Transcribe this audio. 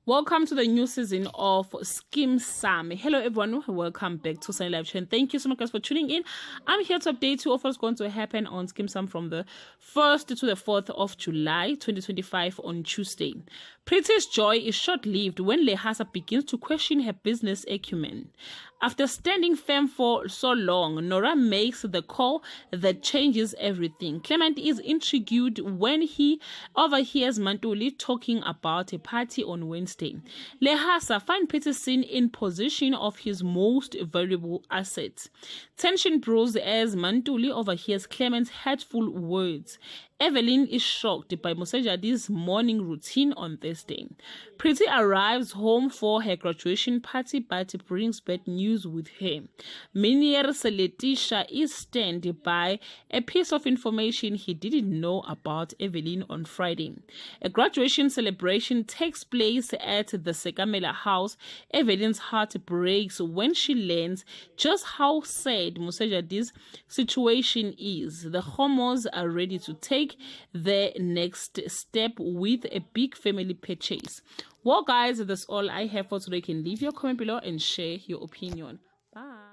Welcome to the new season of Skeem Saam. Hello everyone, welcome back to Sunny Live Channel. Thank you so much guys for tuning in. I'm here to update you of what's going to happen on Skeem Saam from the 1st to the 4th of July 2025 on Tuesday. Pretty's joy is short-lived when Lehasa begins to question her business acumen. After standing firm for so long, Nora makes the call that changes everything. Clement is intrigued when he overhears Mantuli talking about a party on Wednesday. Lehasa finds Pretty seen in possession of his most valuable asset. Tension grows as Mantuli overhears Clement's hurtful words. Evelyn is shocked by Mosejadi's morning routine on Thursday. Pretty arrives home for her graduation party but brings bad news with her. Minier's Letitia is stunned by a piece of information he didn't know about Evelyn on Friday. A graduation celebration takes place at the Sekamela house. Evelyn's heart breaks when she learns just how sad Mosejadi's situation is. The homos are ready to take the next step with a big family purchase. Well guys, that's all I have for today. You can leave your comment below and share your opinion. Bye.